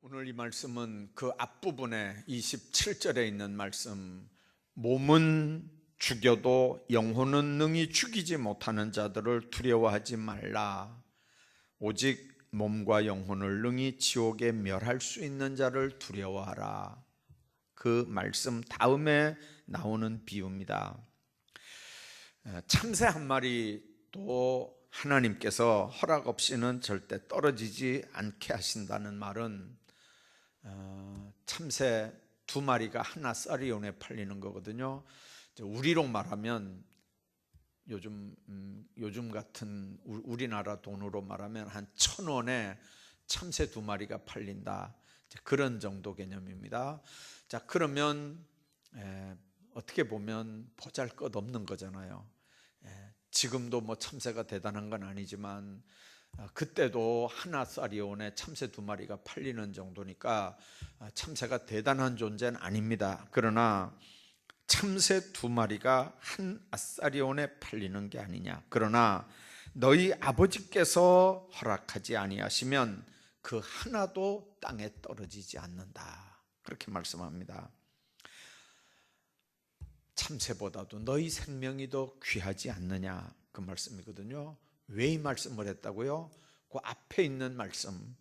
오늘 이 말씀은 그 앞부분에 27절에 있는 말씀, 몸은 죽여도 영혼은 능히 죽이지 못하는 자들을 두려워하지 말라. 오직 몸과 영혼을 능히 지옥에 멸할 수 있는 자를 두려워하라. 그 말씀 다음에 나오는 비유입니다. 참새 한 마리도 하나님께서 허락 없이는 절대 떨어지지 않게 하신다는 말은 참새 두 마리가 하나 쌀이온에 팔리는 거거든요. 우리로 말하면 요즘 같은 우리나라 돈으로 말하면 한 1,000원에 참새 두 마리가 팔린다, 그런 정도 개념입니다. 자, 그러면 어떻게 보면 보잘것없는 거잖아요. 지금도 뭐 참새가 대단한 건 아니지만 그때도 하나 쌀이온에 참새 두 마리가 팔리는 정도니까 참새가 대단한 존재는 아닙니다. 그러나 참새 두 마리가 한 아싸리온에 팔리는 게 아니냐. 그러나 너희 아버지께서 허락하지 아니하시면 그 하나도 땅에 떨어지지 않는다, 그렇게 말씀합니다. 참새보다도 너희 생명이 더 귀하지 않느냐, 그 말씀이거든요. 왜 이 말씀을 했다고요? 그 앞에 있는 말씀,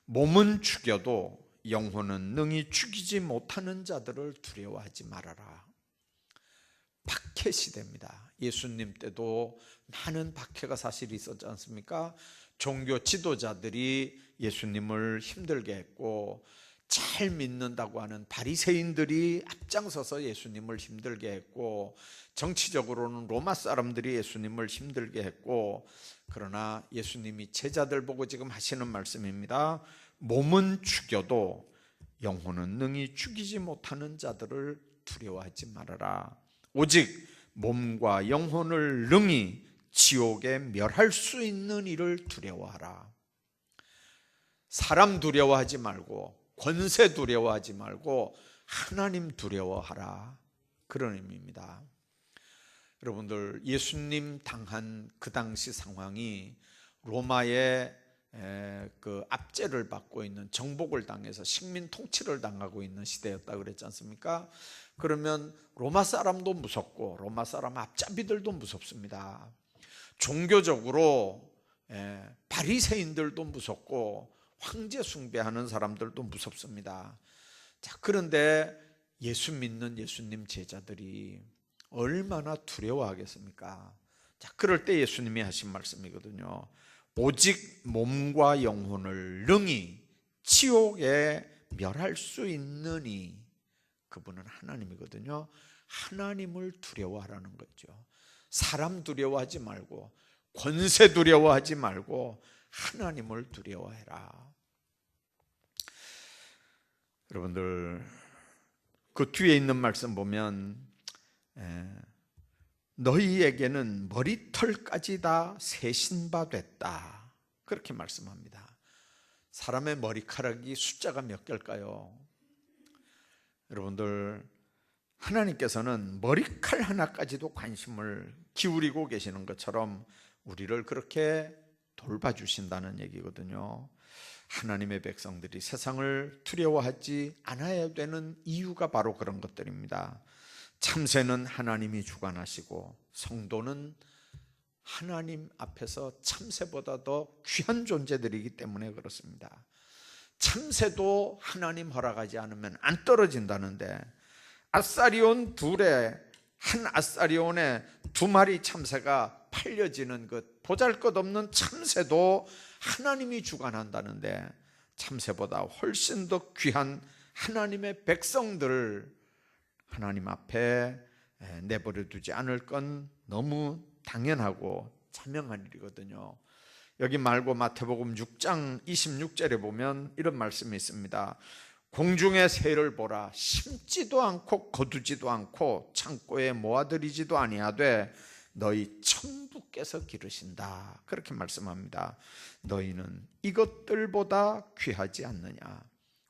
몸은 죽여도 영혼은 능히 죽이지 못하는 자들을 두려워하지 말아라. 박해 시대입니다. 예수님 때도 많은 박해가 사실 있었지 않습니까? 종교 지도자들이 예수님을 힘들게 했고, 잘 믿는다고 하는 바리새인들이 앞장서서 예수님을 힘들게 했고, 정치적으로는 로마 사람들이 예수님을 힘들게 했고, 그러나 예수님이 제자들 보고 지금 하시는 말씀입니다. 몸은 죽여도 영혼은 능히 죽이지 못하는 자들을 두려워하지 말아라. 오직 몸과 영혼을 능히 지옥에 멸할 수 있는 이를 두려워하라. 사람 두려워하지 말고, 권세 두려워하지 말고 하나님 두려워하라, 그런 의미입니다. 여러분들, 예수님 당한 그 당시 상황이 로마의 그 압제를 받고 있는, 정복을 당해서 식민 통치를 당하고 있는 시대였다 그랬지 않습니까? 그러면 로마 사람도 무섭고 로마 사람 앞잡이들도 무섭습니다. 종교적으로 바리새인들도 무섭고 황제 숭배하는 사람들도 무섭습니다. 자, 그런데 예수 믿는 예수님 제자들이 얼마나 두려워하겠습니까? 자, 그럴 때 예수님이 하신 말씀이거든요. 오직 몸과 영혼을 능히 지옥에 멸할 수 있느니, 그분은 하나님이거든요. 하나님을 두려워하라는 거죠. 사람 두려워하지 말고, 권세 두려워하지 말고 하나님을 두려워해라. 여러분들, 그 뒤에 있는 말씀 보면 너희에게는 머리털까지 다 세신 바 됐다, 그렇게 말씀합니다. 사람의 머리카락이 숫자가 몇 개일까요? 여러분들, 하나님께서는 머리칼 하나까지도 관심을 기울이고 계시는 것처럼 우리를 그렇게 돌봐주신다는 얘기거든요. 하나님의 백성들이 세상을 두려워하지 않아야 되는 이유가 바로 그런 것들입니다. 참새는 하나님이 주관하시고 성도는 하나님 앞에서 참새보다 더 귀한 존재들이기 때문에 그렇습니다. 참새도 하나님 허락하지 않으면 안 떨어진다는데, 아싸리온 둘에 한 아싸리온에 두 마리 참새가 팔려지는 것, 보잘것없는 참새도 하나님이 주관한다는데, 참새보다 훨씬 더 귀한 하나님의 백성들을 하나님 앞에 내버려 두지 않을 건 너무 당연하고 자명한 일이거든요. 여기 말고 마태복음 6장 26절에 보면 이런 말씀이 있습니다. 공중의 새를 보라. 심지도 않고 거두지도 않고 창고에 모아들이지도 아니하되 너희 천부께서 기르신다, 그렇게 말씀합니다. 너희는 이것들보다 귀하지 않느냐,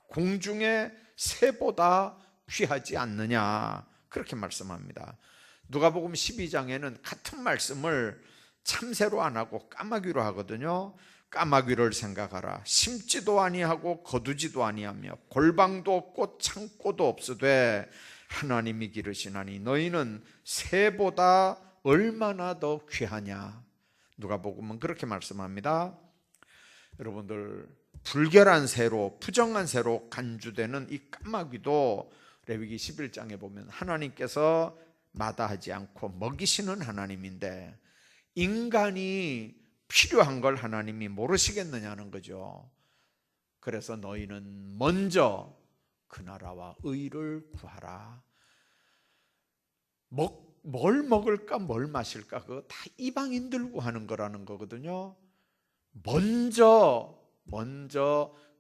공중의 새보다 귀하지 않느냐, 그렇게 말씀합니다. 누가복음 12장에는 같은 말씀을 참새로 안 하고 까마귀로 하거든요. 까마귀를 생각하라. 심지도 아니하고 거두지도 아니하며 골방도 없고 창고도 없으되 하나님이 기르시나니 너희는 새보다 얼마나 더 귀하냐. 누가복음은 그렇게 말씀합니다. 여러분들, 불결한 새로, 부정한 새로 간주되는 이 까마귀도 레위기 11장에 보면 하나님께서 마다하지 않고 먹이시는 하나님인데 인간이 필요한 걸 하나님이 모르시겠느냐는 거죠. 그래서 너희는 먼저 그 나라와 의를 구하라. 뭘 먹을까 뭘 마실까 그거 다 이방인들 구하는 거라는 거거든요. 먼저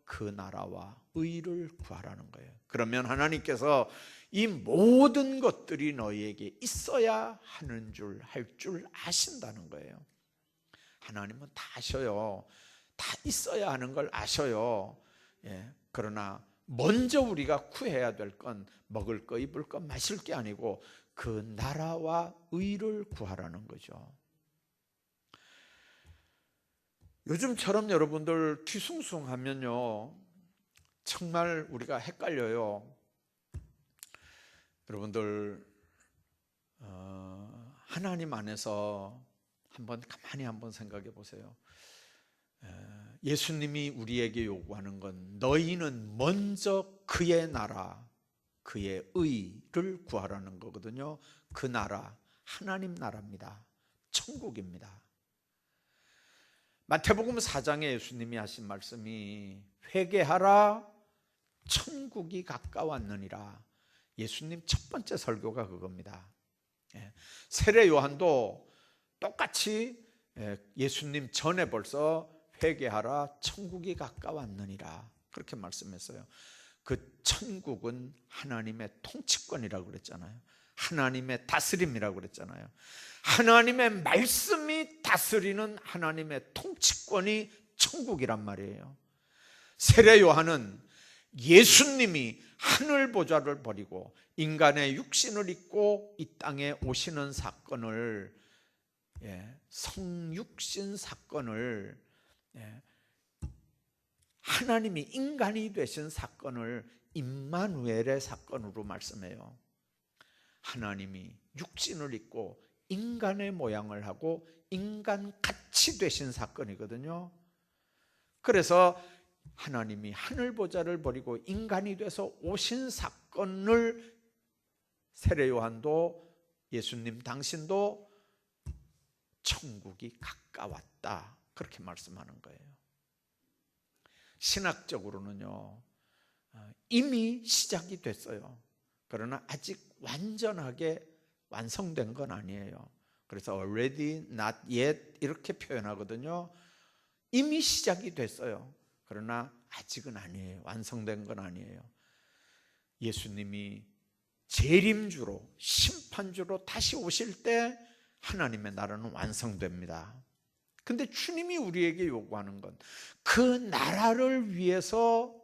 그 나라와 의를 구하라는 거예요. 그러면 하나님께서 이 모든 것들이 너희에게 있어야 하는 줄, 할 줄 아신다는 거예요. 하나님은 다 아셔요. 다 있어야 하는 걸 아셔요. 그러나 먼저 우리가 구해야 될 건 먹을 거, 입을 거, 마실 게 아니고 그 나라와 의를 구하라는 거죠. 요즘처럼 여러분들 뒤숭숭하면요 정말 우리가 헷갈려요. 여러분들 하나님 안에서 가만히 한번 생각해 보세요. 예수님이 우리에게 요구하는 건 너희는 먼저 그의 나라, 그의 의를 구하라는 거거든요. 그 나라, 하나님 나라입니다. 천국입니다. 마태복음 4장에 예수님이 하신 말씀이 회개하라 천국이 가까웠느니라. 예수님 첫 번째 설교가 그겁니다. 세례 요한도 똑같이 예수님 전에 벌써 회개하라 천국이 가까웠느니라 그렇게 말씀했어요. 그 천국은 하나님의 통치권이라고 그랬잖아요. 하나님의 다스림이라고 그랬잖아요. 하나님의 말씀이 다스리는 하나님의 통치권이 천국이란 말이에요. 세례 요한은 예수님이 하늘 보좌를 버리고 인간의 육신을 입고 이 땅에 오시는 사건을, 성육신 사건을, 하나님이 인간이 되신 사건을 임마누엘의 사건으로 말씀해요. 하나님이 육신을 입고 인간의 모양을 하고 인간같이 되신 사건이거든요. 그래서 하나님이 하늘 보좌를 버리고 인간이 돼서 오신 사건을 세례 요한도 예수님 당신도 천국이 가까웠다 그렇게 말씀하는 거예요. 신학적으로는요 이미 시작이 됐어요. 그러나 아직 완전하게 완성된 건 아니에요. 그래서 already, not yet 이렇게 표현하거든요. 이미 시작이 됐어요. 그러나 아직은 아니에요. 완성된 건 아니에요. 예수님이 재림주로 심판주로 다시 오실 때 하나님의 나라는 완성됩니다. 근데 주님이 우리에게 요구하는 건 그 나라를 위해서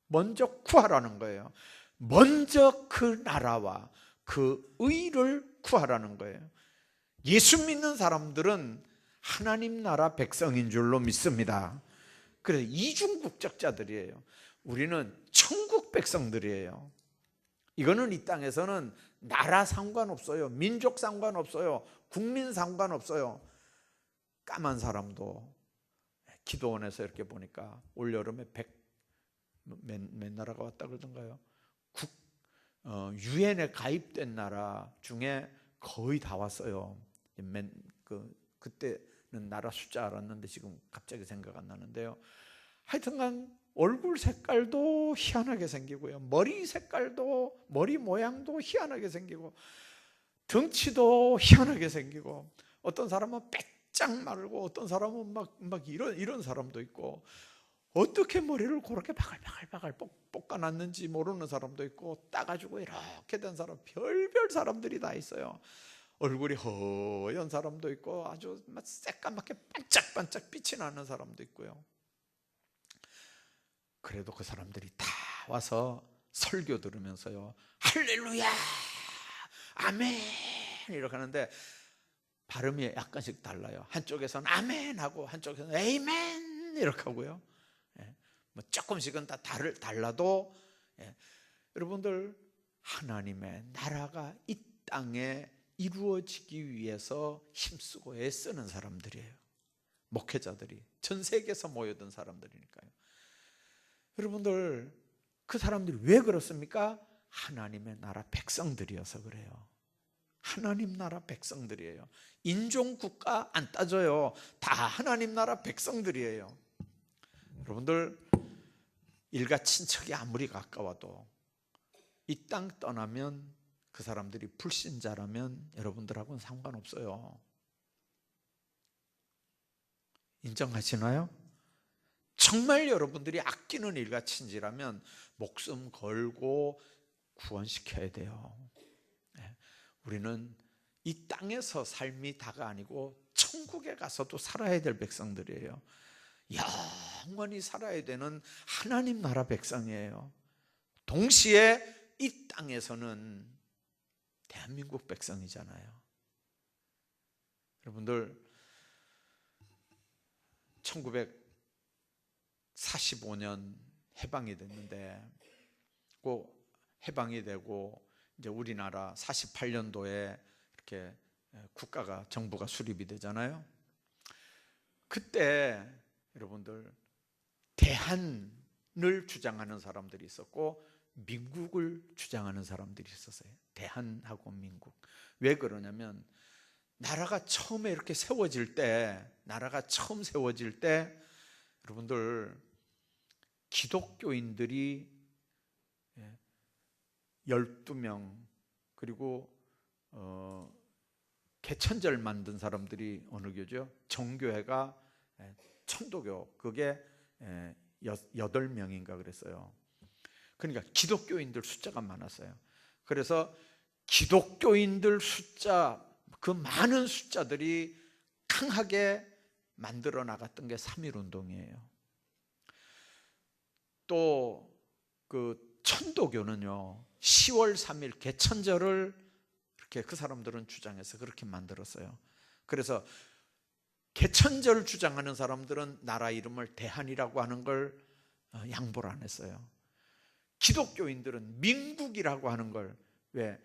먼저 구하라는 거예요. 먼저 그 나라와 그 의를 구하라는 거예요. 예수 믿는 사람들은 하나님 나라 백성인 줄로 믿습니다. 그래서 이중국적자들이에요. 우리는 천국 백성들이에요. 이거는 이 땅에서는 나라 상관없어요. 민족 상관없어요. 국민 상관없어요. 까만 사람도 기도원에서 이렇게 보니까 올여름에 몇 나라가 왔다 그러던가요? 유엔에 가입된 나라 중에 거의 다 왔어요. 그때는 나라 숫자 알았는데 지금 갑자기 생각 안 나는데요. 하여튼간 얼굴 색깔도 희한하게 생기고요. 머리 색깔도, 머리 모양도 희한하게 생기고 덩치도 희한하게 생기고 어떤 사람은 빼짝 마르고 어떤 사람은 막 이런 사람도 있고 어떻게 머리를 그렇게 바글바글 볶아놨는지 모르는 사람도 있고 따가지고 이렇게 된 사람 별별 사람들이 다 있어요. 얼굴이 허연 사람도 있고 아주 새까맣게 반짝반짝 빛이 나는 사람도 있고요. 그래도 그 사람들이 다 와서 설교 들으면서요 할렐루야 아멘 이렇게 하는데 발음이 약간씩 달라요. 한쪽에서는 아멘 하고 한쪽에서는 에이멘 이렇게 하고요. 뭐 조금씩은 다 달라도 여러분들 하나님의 나라가 이 땅에 이루어지기 위해서 힘쓰고 애쓰는 사람들이에요. 목회자들이 전 세계에서 모여든 사람들이니까요. 여러분들 그 사람들이 왜 그렇습니까? 하나님의 나라 백성들이어서 그래요. 하나님 나라 백성들이에요. 인종 국가 안 따져요. 다 하나님 나라 백성들이에요. 여러분들 일가 친척이 아무리 가까워도 이 땅 떠나면 그 사람들이 불신자라면 여러분들하고는 상관없어요. 인정하시나요? 정말 여러분들이 아끼는 일가 친지라면 목숨 걸고 구원시켜야 돼요. 우리는 이 땅에서 삶이 다가 아니고 천국에 가서도 살아야 될 백성들이에요. 영원히 살아야 되는 하나님 나라 백성이에요. 동시에 이 땅에서는 대한민국 백성이잖아요. 여러분들 1945년 해방이 됐는데 그 해방이 되고 이제 우리나라 48년도에 이렇게 국가가 정부가 수립이 되잖아요. 그때 여러분들 대한을 주장하는 사람들이 있었고 민국을 주장하는 사람들이 있었어요. 대한하고 민국. 왜 그러냐면 나라가 처음에 이렇게 세워질 때, 나라가 처음 세워질 때 여러분들 기독교인들이 12명 그리고 개천절 만든 사람들이 어느 교죠? 정교회가 천도교, 그게 8명인가 그랬어요. 그러니까 기독교인들 숫자가 많았어요. 그래서 기독교인들 숫자, 그 많은 숫자들이 강하게 만들어 나갔던 게 3.1운동이에요. 또 그 천도교는요 10월 3일 개천절을 이렇게 그 사람들은 주장해서 그렇게 만들었어요. 그래서 개천절 주장하는 사람들은 나라 이름을 대한이라고 하는 걸 양보를 안 했어요. 기독교인들은 민국이라고 하는 걸, 왜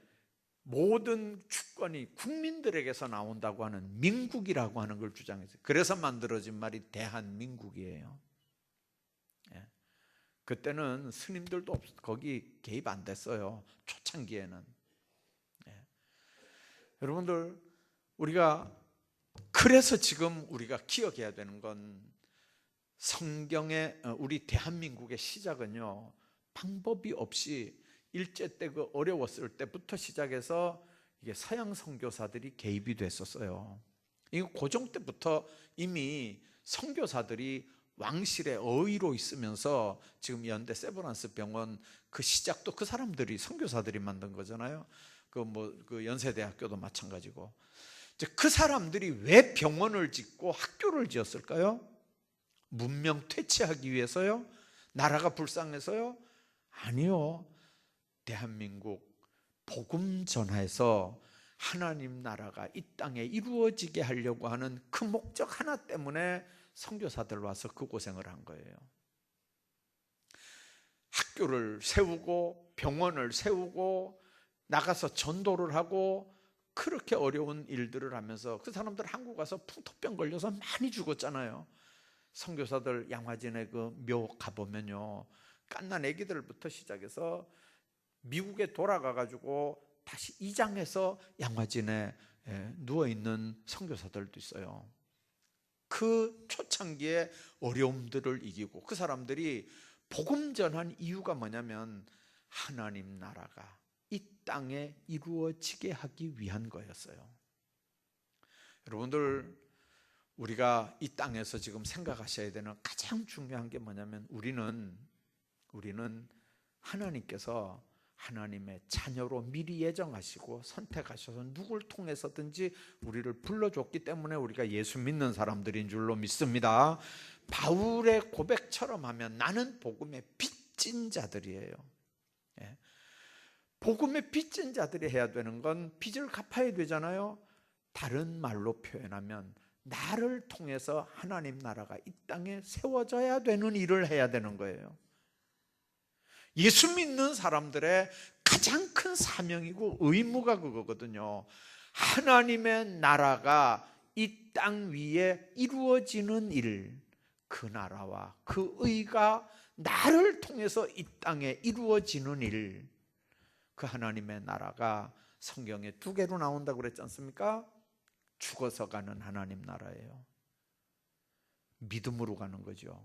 모든 주권이 국민들에게서 나온다고 하는 민국이라고 하는 걸 주장했어요. 그래서 만들어진 말이 대한민국이에요. 그때는 스님들도 거기 개입 안 됐어요. 초창기에는. 여러분들 우리가 그래서 지금 우리가 기억해야 되는 건 성경의 우리 대한민국의 시작은요 방법이 없이 일제 때 그 어려웠을 때부터 시작해서 이게 서양 선교사들이 개입이 됐었어요. 이거 고종 때부터 이미 선교사들이 왕실의 어의로 있으면서 지금 연대 세브란스 병원 그 시작도 그 사람들이 선교사들이 만든 거잖아요. 그 연세대학교도 마찬가지고. 이제 그 사람들이 왜 병원을 짓고 학교를 지었을까요? 문명 퇴치하기 위해서요? 나라가 불쌍해서요? 아니요. 대한민국 복음 전하에서 하나님 나라가 이 땅에 이루어지게 하려고 하는 그 목적 하나 때문에 선교사들 와서 그 고생을 한 거예요. 학교를 세우고 병원을 세우고 나가서 전도를 하고 그렇게 어려운 일들을 하면서 그 사람들 한국 와서 풍토병 걸려서 많이 죽었잖아요. 선교사들 양화진에 그 묘 가보면요 갓난 애기들부터 시작해서 미국에 돌아가가지고 다시 이장해서 양화진에 누워있는 선교사들도 있어요. 그 초창기의 어려움들을 이기고 그 사람들이 복음 전한 이유가 뭐냐면 하나님 나라가 이 땅에 이루어지게 하기 위한 거였어요. 여러분들 우리가 이 땅에서 지금 생각하셔야 되는 가장 중요한 게 뭐냐면 우리는 하나님께서 하나님의 자녀로 미리 예정하시고 선택하셔서 누굴 통해서든지 우리를 불러줬기 때문에 우리가 예수 믿는 사람들인 줄로 믿습니다. 바울의 고백처럼 하면 나는 복음의 빚진 자들이에요. 복음의 빚진 자들이 해야 되는 건 빚을 갚아야 되잖아요. 다른 말로 표현하면 나를 통해서 하나님 나라가 이 땅에 세워져야 되는 일을 해야 되는 거예요. 예수 믿는 사람들의 가장 큰 사명이고 의무가 그거거든요. 하나님의 나라가 이 땅 위에 이루어지는 일, 그 나라와 그 의가 나를 통해서 이 땅에 이루어지는 일, 그 하나님의 나라가 성경에 두 개로 나온다고 그랬지 않습니까? 죽어서 가는 하나님 나라예요. 믿음으로 가는 거죠.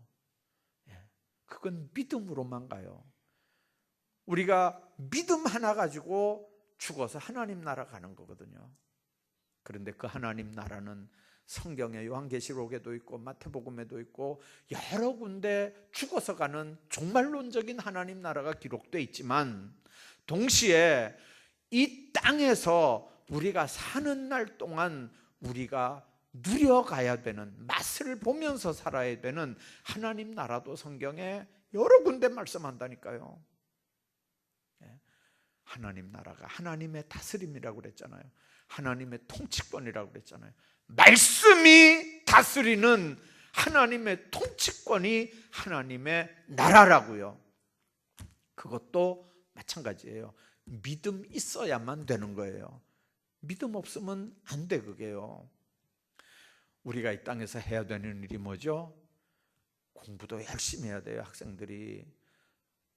그건 믿음으로만 가요. 우리가 믿음 하나 가지고 죽어서 하나님 나라 가는 거거든요. 그런데 그 하나님 나라는 성경의 요한계시록에도 있고 마태복음에도 있고 여러 군데 죽어서 가는 종말론적인 하나님 나라가 기록되어 있지만, 동시에 이 땅에서 우리가 사는 날 동안 우리가 누려가야 되는, 맛을 보면서 살아야 되는 하나님 나라도 성경에 여러 군데 말씀한다니까요. 하나님 나라가 하나님의 다스림이라고 그랬잖아요. 하나님의 통치권이라고 그랬잖아요. 말씀이 다스리는 하나님의 통치권이 하나님의 나라라고요. 그것도 마찬가지예요. 믿음 있어야만 되는 거예요. 믿음 없으면 안 돼, 그게요. 우리가 이 땅에서 해야 되는 일이 뭐죠? 공부도 열심히 해야 돼요. 학생들이,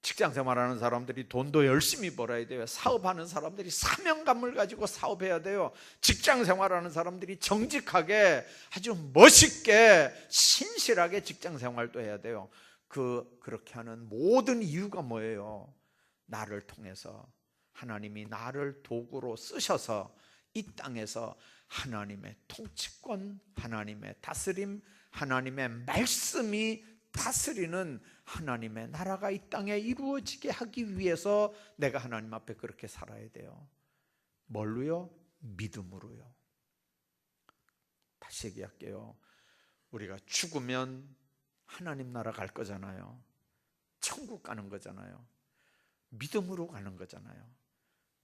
직장 생활하는 사람들이 돈도 열심히 벌어야 돼요. 사업하는 사람들이 사명감을 가지고 사업해야 돼요. 직장 생활하는 사람들이 정직하게 아주 멋있게 신실하게 직장 생활도 해야 돼요. 그렇게 하는 모든 이유가 뭐예요? 나를 통해서 하나님이 나를 도구로 쓰셔서 이 땅에서 하나님의 통치권, 하나님의 다스림, 하나님의 말씀이 다스리는 하나님의 나라가 이 땅에 이루어지게 하기 위해서 내가 하나님 앞에 그렇게 살아야 돼요. 뭘로요? 믿음으로요. 다시 얘기할게요. 우리가 죽으면 하나님 나라 갈 거잖아요. 천국 가는 거잖아요. 믿음으로 가는 거잖아요.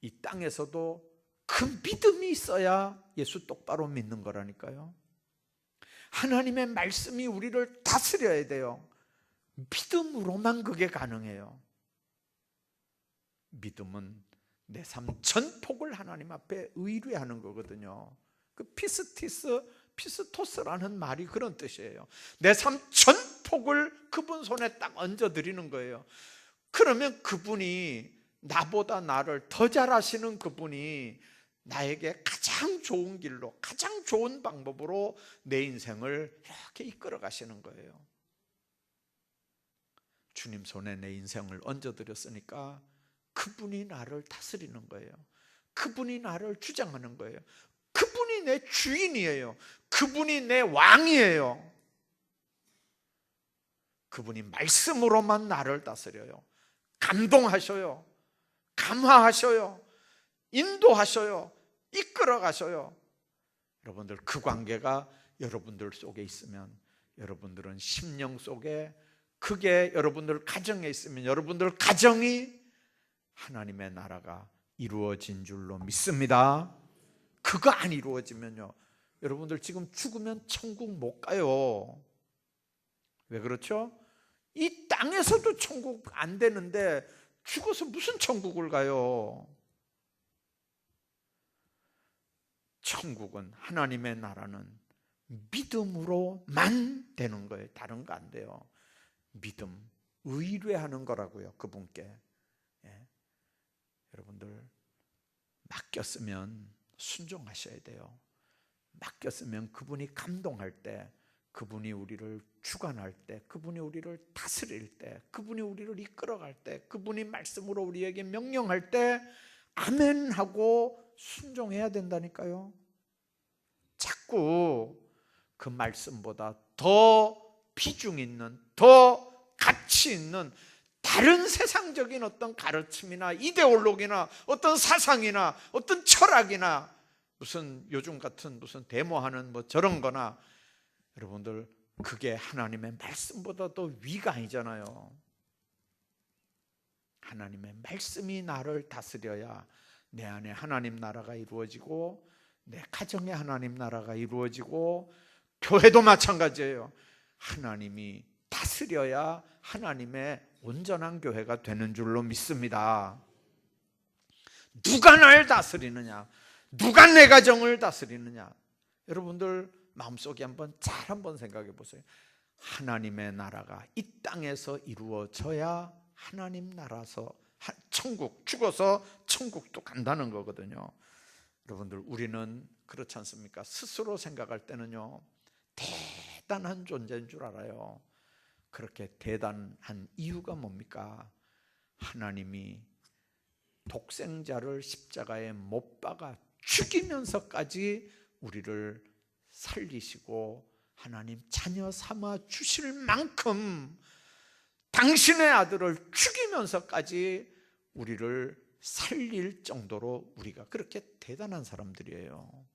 이 땅에서도 그 믿음이 있어야 예수 똑바로 믿는 거라니까요. 하나님의 말씀이 우리를 다스려야 돼요. 믿음으로만 그게 가능해요. 믿음은 내 삶 전폭을 하나님 앞에 의뢰하는 거거든요. 그 피스토스라는 말이 그런 뜻이에요. 내 삶 전폭을 그분 손에 딱 얹어드리는 거예요. 그러면 그분이, 나보다 나를 더 잘 아시는 그분이 나에게 가장 좋은 길로, 가장 좋은 방법으로 내 인생을 이렇게 이끌어 가시는 거예요. 주님 손에 내 인생을 얹어드렸으니까 그분이 나를 다스리는 거예요. 그분이 나를 주장하는 거예요. 그분이 내 주인이에요. 그분이 내 왕이에요. 그분이 말씀으로만 나를 다스려요. 감동하셔요. 감화하셔요. 인도하셔요. 이끌어 가셔요. 여러분들, 그 관계가 여러분들 속에 있으면, 여러분들은 심령 속에, 그게 여러분들 가정에 있으면 여러분들 가정이 하나님의 나라가 이루어진 줄로 믿습니다. 그거 안 이루어지면요, 여러분들 지금 죽으면 천국 못 가요. 왜 그렇죠? 이 땅에서도 천국 안 되는데 죽어서 무슨 천국을 가요? 천국은, 하나님의 나라는 믿음으로만 되는 거예요. 다른 거 안 돼요. 믿음, 의뢰하는 거라고요, 그분께. 여러분들, 맡겼으면 순종하셔야 돼요. 맡겼으면 그분이 감동할 때, 그분이 우리를 주관할 때, 그분이 우리를 다스릴 때, 그분이 우리를 이끌어갈 때, 그분이 말씀으로 우리에게 명령할 때 아멘 하고 순종해야 된다니까요. 자꾸 그 말씀보다 더 비중 있는, 더 가치 있는 다른 세상적인 어떤 가르침이나 이데올로기나 어떤 사상이나 어떤 철학이나 무슨 요즘 같은 무슨 데모하는 뭐 저런 거나, 여러분들, 그게 하나님의 말씀보다 더 위가 아니잖아요. 하나님의 말씀이 나를 다스려야 내 안에 하나님 나라가 이루어지고, 내 가정에 하나님 나라가 이루어지고, 교회도 마찬가지예요. 하나님이 다스려야 하나님의 온전한 교회가 되는 줄로 믿습니다. 누가 날 다스리느냐? 누가 내 가정을 다스리느냐? 여러분들 마음속에 한번 생각해 보세요. 하나님의 나라가 이 땅에서 이루어져야 하나님 나라서 천국, 죽어서 천국도 간다는 거거든요. 여러분들, 우리는 그렇지 않습니까? 스스로 생각할 때는요, 대단한 존재인 줄 알아요. 그렇게 대단한 이유가 뭡니까? 하나님이 독생자를 십자가에 못 박아 죽이면서까지 우리를 살리시고 하나님 자녀 삼아 주실 만큼 당신의 아들을 죽이면서까지 우리를 살릴 정도로 우리가 그렇게 대단한 사람들이에요.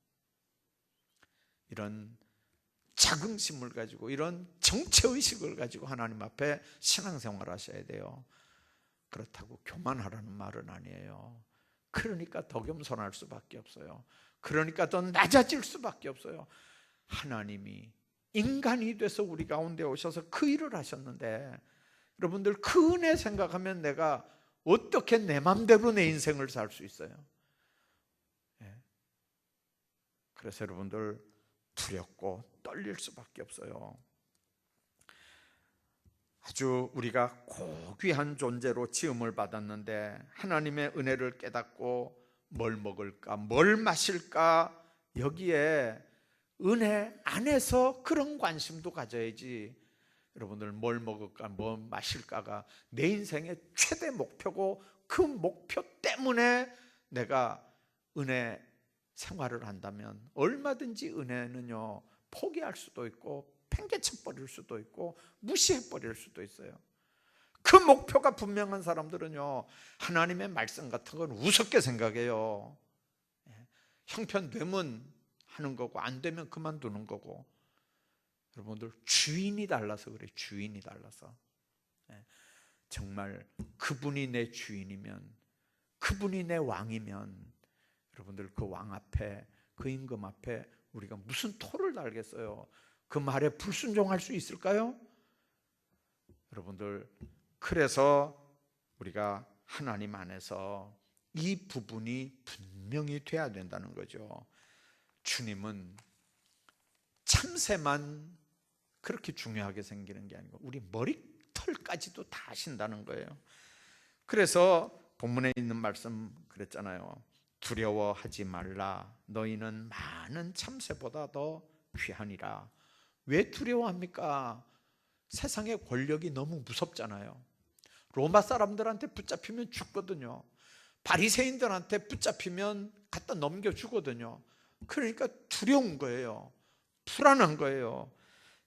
이런 자긍심을 가지고, 이런 정체의식을 가지고 하나님 앞에 신앙생활 하셔야 돼요. 그렇다고 교만하라는 말은 아니에요. 그러니까 더 겸손할 수밖에 없어요. 그러니까 더 낮아질 수밖에 없어요. 하나님이 인간이 돼서 우리 가운데 오셔서 그 일을 하셨는데, 여러분들, 그 은혜 생각하면 내가 어떻게 내 맘대로 내 인생을 살 수 있어요? 그래서 여러분들, 두렵고 떨릴 수밖에 없어요. 아주 우리가 고귀한 존재로 지음을 받았는데 하나님의 은혜를 깨닫고 뭘 먹을까, 뭘 마실까, 여기에 은혜 안에서 그런 관심도 가져야지. 여러분들, 뭘 먹을까, 뭘 마실까가 내 인생의 최대 목표고, 그 목표 때문에 내가 은혜 생활을 한다면 얼마든지 은혜는요, 포기할 수도 있고 팽개쳐 버릴 수도 있고 무시해 버릴 수도 있어요. 그 목표가 분명한 사람들은요, 하나님의 말씀 같은 건 우습게 생각해요. 형편되면 하는 거고 안 되면 그만두는 거고. 여러분들, 주인이 달라서 그래요. 주인이 달라서. 정말 그분이 내 주인이면, 그분이 내 왕이면, 여러분들, 그 왕 앞에, 그 임금 앞에 우리가 무슨 토를 달겠어요? 그 말에 불순종할 수 있을까요? 여러분들, 그래서 우리가 하나님 안에서 이 부분이 분명히 돼야 된다는 거죠. 주님은 참새만 그렇게 중요하게 생기는 게 아니고 우리 머리털까지도 다 아신다는 거예요. 그래서 본문에 있는 말씀 그랬잖아요. 두려워하지 말라. 너희는 많은 참새보다 더 귀하니라. 왜 두려워합니까? 세상의 권력이 너무 무섭잖아요. 로마 사람들한테 붙잡히면 죽거든요. 바리새인들한테 붙잡히면 갖다 넘겨주거든요. 그러니까 두려운 거예요. 불안한 거예요.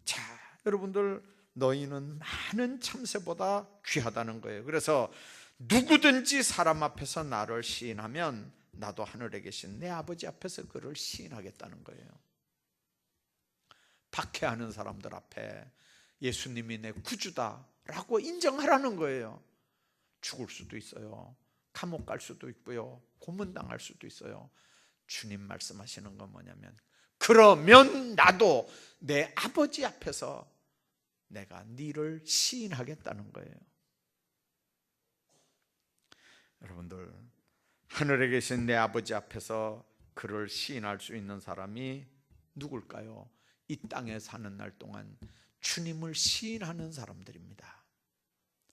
자, 여러분들, 너희는 많은 참새보다 귀하다는 거예요. 그래서 누구든지 사람 앞에서 나를 시인하면 나도 하늘에 계신 내 아버지 앞에서 그를 시인하겠다는 거예요. 박해하는 사람들 앞에 예수님이 내 구주다라고 인정하라는 거예요. 죽을 수도 있어요. 감옥 갈 수도 있고요. 고문당할 수도 있어요. 주님 말씀하시는 건 뭐냐면, 그러면 나도 내 아버지 앞에서 내가 네를 시인하겠다는 거예요. 여러분들, 하늘에 계신 내 아버지 앞에서 그를 시인할 수 있는 사람이 누굴까요? 이 땅에 사는 날 동안 주님을 시인하는 사람들입니다.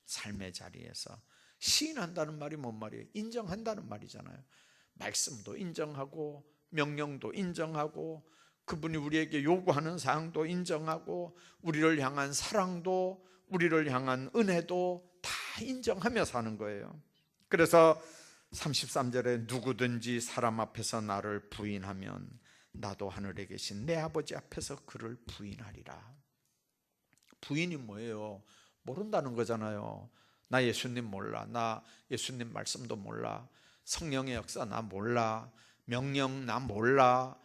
삶의 자리에서 시인한다는 말이 뭔 말이에요? 인정한다는 말이잖아요. 말씀도 인정하고 명령도 인정하고 그분이 우리에게 요구하는 사항도 인정하고 우리를 향한 사랑도, 우리를 향한 은혜도 다 인정하며 사는 거예요. 그래서 33절에 누구든지 사람 앞에서 나를 부인하면 나도 하늘에 계신 내 아버지 앞에서 그를 부인하리라. 부인이 뭐예요? 모른다는 거잖아요. 나 예수님 몰라. 나 예수님 말씀도 몰라. 성령의 역사 나 몰라. 명령 나 몰라.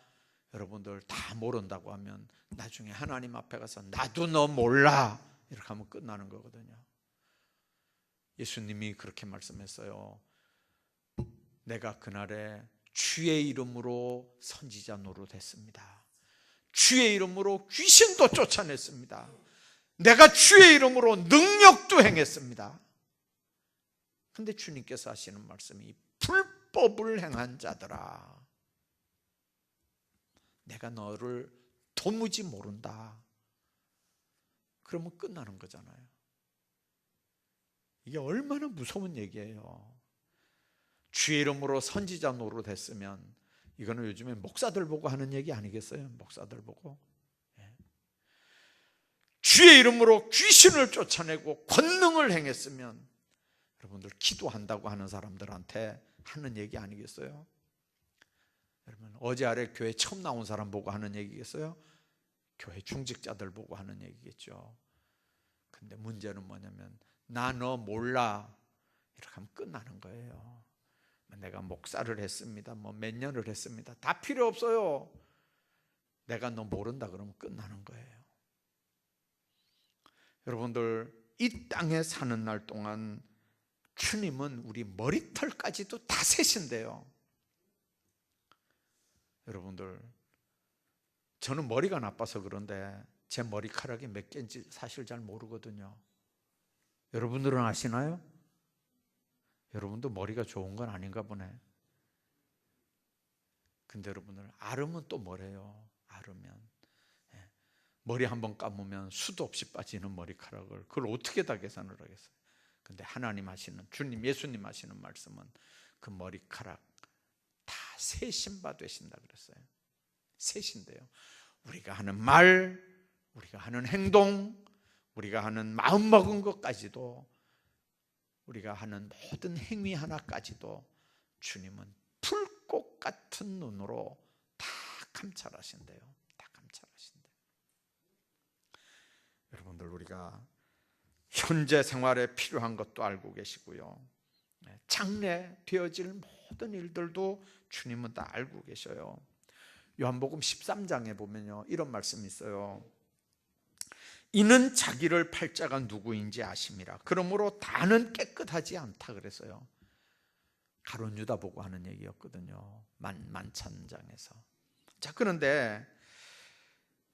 여러분들, 다 모른다고 하면 나중에 하나님 앞에 가서 나도 너 몰라 이렇게 하면 끝나는 거거든요. 예수님이 그렇게 말씀했어요. 내가 그날에 주의 이름으로 선지자 노릇했습니다. 주의 이름으로 귀신도 쫓아냈습니다. 내가 주의 이름으로 능력도 행했습니다. 근데 주님께서 하시는 말씀이 불법을 행한 자들아, 내가 너를 도무지 모른다. 그러면 끝나는 거잖아요. 이게 얼마나 무서운 얘기예요. 주의 이름으로 선지자 노릇했으면, 이거는 요즘에 목사들 보고 하는 얘기 아니겠어요? 목사들 보고. 주의 이름으로 귀신을 쫓아내고 권능을 행했으면, 여러분들 기도한다고 하는 사람들한테 하는 얘기 아니겠어요? 여러분, 어제 아래 교회 처음 나온 사람 보고 하는 얘기겠어요? 교회 중직자들 보고 하는 얘기겠죠. 근데 문제는 뭐냐면, 나 너 몰라 이렇게 하면 끝나는 거예요. 내가 목사를 했습니다, 뭐 몇 년을 했습니다, 다 필요 없어요. 내가 너 모른다 그러면 끝나는 거예요. 여러분들, 이 땅에 사는 날 동안 주님은 우리 머리털까지도 다 세신대요. 여러분들, 저는 머리가 나빠서 그런데 제 머리카락이 몇 개인지 사실 잘 모르거든요. 여러분들은 아시나요? 여러분도 머리가 좋은 건 아닌가 보네. 근데 여러분들, 아르면 또 뭐래요? 아르면 머리 한번 감으면 수도 없이 빠지는 머리카락을, 그걸 어떻게 다 계산을 하겠어요? 근데 하나님 하시는, 주님 예수님 하시는 말씀은 그 머리카락 다 세신바 되신다 그랬어요. 세신대요. 우리가 하는 말, 우리가 하는 행동, 우리가 하는 마음먹은 것까지도, 우리가 하는 모든 행위 하나까지도 주님은 불꽃 같은 눈으로 다 감찰하신대요. 다 감찰하신대요. 여러분들, 우리가 현재 생활에 필요한 것도 알고 계시고요, 장래 되어질 모든 일들도 주님은 다 알고 계셔요. 요한복음 13장에 보면요, 이런 말씀이 있어요. 이는 자기를 팔 자가 누구인지 아심이라. 그러므로 다는 깨끗하지 않다 그랬어요. 가룟 유다 보고 하는 얘기였거든요. 만찬장에서. 자, 그런데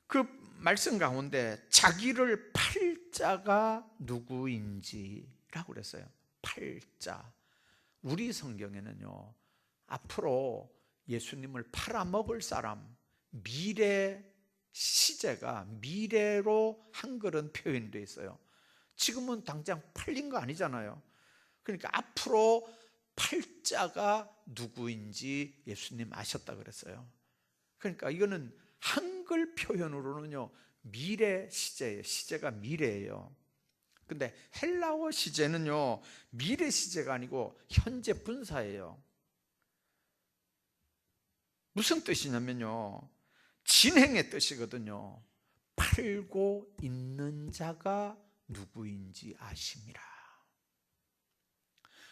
그 말씀 가운데 자기를 팔 자가 누구인지라고 그랬어요. 팔 자. 우리 성경에는요, 앞으로 예수님을 팔아먹을 사람, 미래 시제가 미래로 한글은 표현이 되어 있어요. 지금은 당장 팔린 거 아니잖아요. 그러니까 앞으로 팔자가 누구인지 예수님 아셨다 그랬어요. 그러니까 이거는 한글 표현으로는요, 미래 시제예요. 시제가 미래예요. 근데 헬라어 시제는요, 미래 시제가 아니고 현재 분사예요. 무슨 뜻이냐면요, 진행의 뜻이거든요. 팔고 있는 자가 누구인지 아심이라.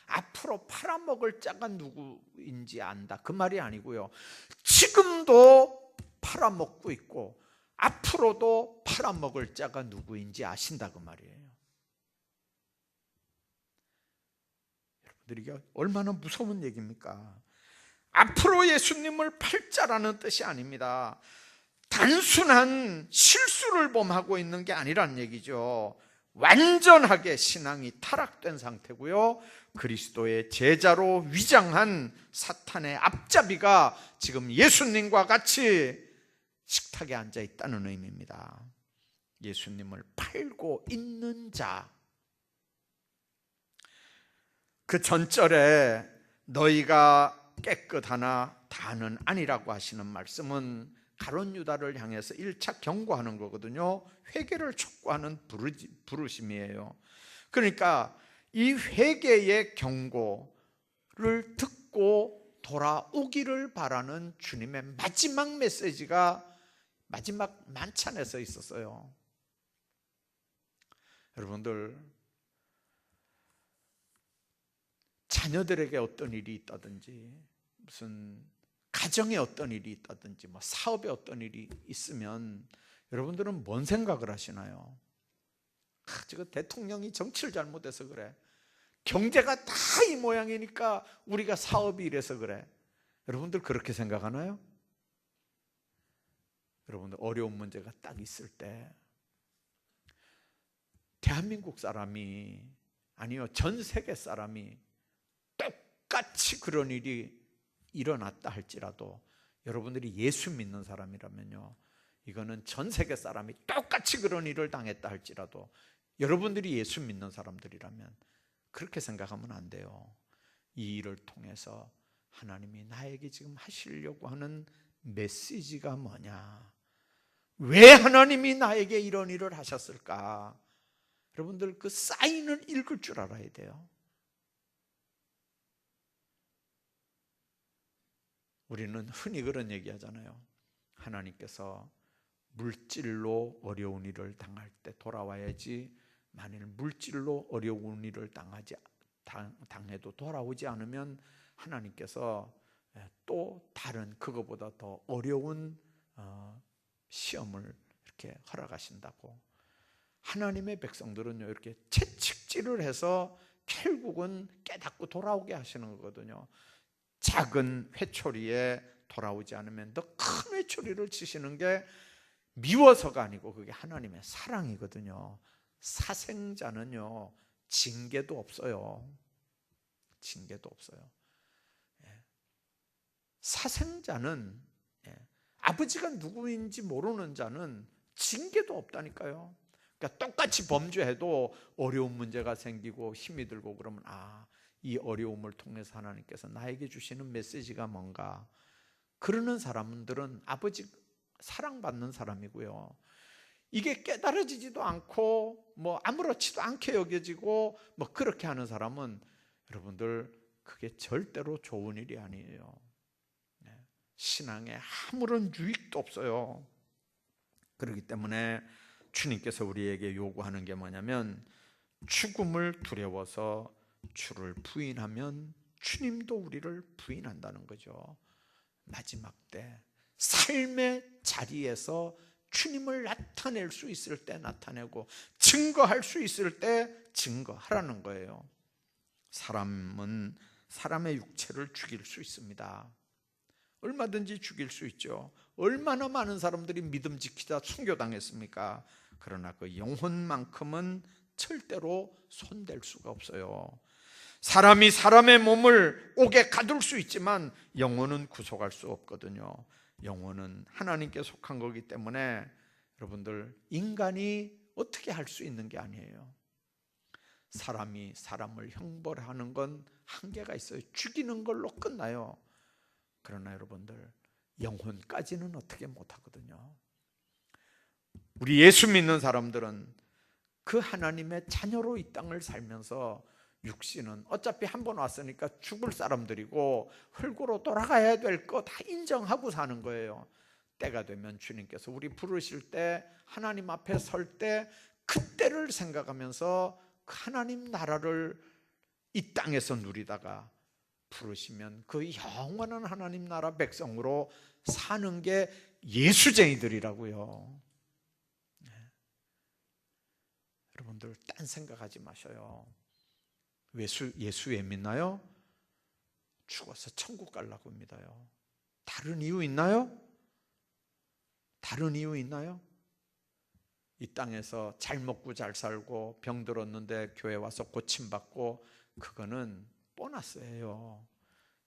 앞으로 팔아먹을 자가 누구인지 안다, 그 말이 아니고요, 지금도 팔아먹고 있고 앞으로도 팔아먹을 자가 누구인지 아신다, 그 말이에요. 여러분들, 이게 얼마나 무서운 얘기입니까? 앞으로 예수님을 팔 자라는 뜻이 아닙니다. 단순한 실수를 범하고 있는 게 아니란 얘기죠. 완전하게 신앙이 타락된 상태고요, 그리스도의 제자로 위장한 사탄의 앞잡이가 지금 예수님과 같이 식탁에 앉아 있다는 의미입니다. 예수님을 팔고 있는 자. 그 전절에 너희가 깨끗하나 다는 아니라고 하시는 말씀은 가룟 유다를 향해서 1차 경고하는 거거든요. 회개를 촉구하는 부르심이에요. 그러니까 이 회개의 경고를 듣고 돌아오기를 바라는 주님의 마지막 메시지가 마지막 만찬에서 있었어요. 여러분들, 자녀들에게 어떤 일이 있다든지, 무슨 가정에 어떤 일이 있다든지, 뭐 사업에 어떤 일이 있으면 여러분들은 뭔 생각을 하시나요? 지금 대통령이 정치를 잘못해서 그래, 경제가 다 이 모양이니까 우리가 사업이 이래서 그래. 여러분들 그렇게 생각하나요? 여러분들 어려운 문제가 딱 있을 때 대한민국 사람이 아니요 전 세계 사람이 똑같이 그런 일이 일어났다 할지라도 여러분들이 예수 믿는 사람이라면요, 이거는 전 세계 사람이 똑같이 그런 일을 당했다 할지라도 여러분들이 예수 믿는 사람들이라면 그렇게 생각하면 안 돼요. 이 일을 통해서 하나님이 나에게 지금 하시려고 하는 메시지가 뭐냐, 왜 하나님이 나에게 이런 일을 하셨을까? 여러분들 그 사인을 읽을 줄 알아야 돼요. 우리는 흔히 그런 얘기 하잖아요. 하나님께서 물질로 어려운 일을 당할 때 돌아와야지, 만일 물질로 어려운 일을 당해도 돌아오지 않으면 하나님께서 또 다른 그거보다 더 어려운 시험을 이렇게 허락하신다고. 하나님의 백성들은요, 이렇게 채찍질을 해서 결국은 깨닫고 돌아오게 하시는 거거든요. 작은 회초리에 돌아오지 않으면 더 큰 회초리를 치시는 게 미워서가 아니고 그게 하나님의 사랑이거든요. 사생자는요, 징계도 없어요. 징계도 없어요. 사생자는, 아버지가 누구인지 모르는 자는 징계도 없다니까요. 그러니까 똑같이 범죄해도 어려운 문제가 생기고 힘이 들고 그러면 이 어려움을 통해서 하나님께서 나에게 주시는 메시지가 뭔가, 그러는 사람들은 아버지 사랑받는 사람이고요. 이게 깨달아지지도 않고 아무렇지도 않게 여겨지고 그렇게 하는 사람은 여러분들 그게 절대로 좋은 일이 아니에요. 신앙에 아무런 유익도 없어요. 그렇기 때문에 주님께서 우리에게 요구하는 게 뭐냐면, 죽음을 두려워서 주를 부인하면 주님도 우리를 부인한다는 거죠. 마지막 때 삶의 자리에서 주님을 나타낼 수 있을 때 나타내고 증거할 수 있을 때 증거하라는 거예요. 사람은 사람의 육체를 죽일 수 있습니다. 얼마든지 죽일 수 있죠. 얼마나 많은 사람들이 믿음 지키다 순교당했습니까? 그러나 그 영혼만큼은 절대로 손댈 수가 없어요. 사람이 사람의 몸을 옥에 가둘 수 있지만 영혼은 구속할 수 없거든요. 영혼은 하나님께 속한 거기 때문에 여러분들, 인간이 어떻게 할 수 있는 게 아니에요. 사람이 사람을 형벌하는 건 한계가 있어요. 죽이는 걸로 끝나요. 그러나 여러분들, 영혼까지는 어떻게 못하거든요. 우리 예수 믿는 사람들은 그 하나님의 자녀로 이 땅을 살면서 육신은 어차피 한 번 왔으니까 죽을 사람들이고 흙으로 돌아가야 될 거 다 인정하고 사는 거예요. 때가 되면 주님께서 우리 부르실 때, 하나님 앞에 설 때 그때를 생각하면서 하나님 나라를 이 땅에서 누리다가 부르시면 그 영원한 하나님 나라 백성으로 사는 게 예수쟁이들이라고요. 여러분들 딴 생각하지 마셔요. 예수 왜 믿나요? 죽어서 천국 가려고 믿어요. 다른 이유 있나요? 다른 이유 있나요? 이 땅에서 잘 먹고 잘 살고 병 들었는데 교회 와서 고침받고, 그거는 보너스예요.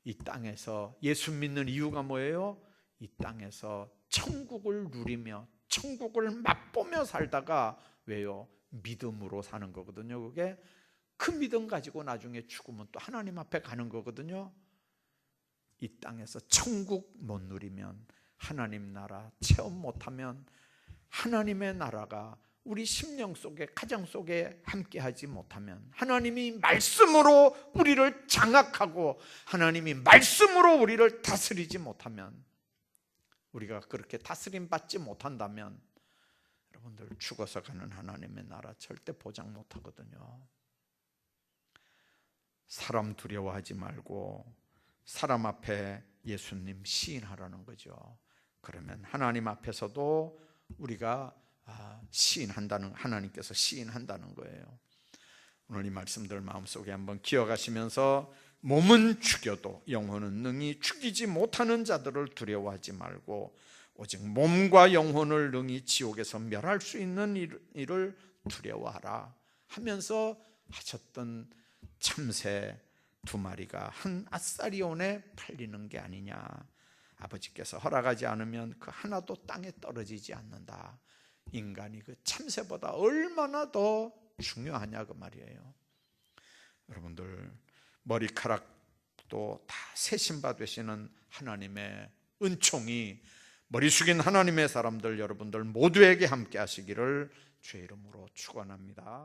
이 땅에서 예수 믿는 이유가 뭐예요? 이 땅에서 천국을 누리며 천국을 맛보며 살다가, 왜요? 믿음으로 사는 거거든요. 그게 그 믿음 가지고 나중에 죽으면 또 하나님 앞에 가는 거거든요. 이 땅에서 천국 못 누리면, 하나님 나라 체험 못하면, 하나님의 나라가 우리 심령 속에, 가정 속에 함께하지 못하면, 하나님이 말씀으로 우리를 장악하고 하나님이 말씀으로 우리를 다스리지 못하면, 우리가 그렇게 다스림 받지 못한다면 여러분들 죽어서 가는 하나님의 나라 절대 보장 못하거든요. 사람 두려워하지 말고 사람 앞에 예수님 시인하라는 거죠. 그러면 하나님 앞에서도 우리가 시인한다는, 하나님께서 시인한다는 거예요. 오늘 이 말씀들 마음속에 한번 기억하시면서, 몸은 죽여도 영혼은 능히 죽이지 못하는 자들을 두려워하지 말고 오직 몸과 영혼을 능히 지옥에서 멸할 수 있는 일을 두려워하라 하면서 하셨던 참새 2마리가 한 아사리온에 팔리는 게 아니냐. 아버지께서 허락하지 않으면 그 하나도 땅에 떨어지지 않는다. 인간이 그 참새보다 얼마나 더 중요하냐 그 말이에요. 여러분들, 머리카락도 다 새신바 되시는 하나님의 은총이 머리 숙인 하나님의 사람들 여러분들 모두에게 함께 하시기를 주의 이름으로 축원합니다.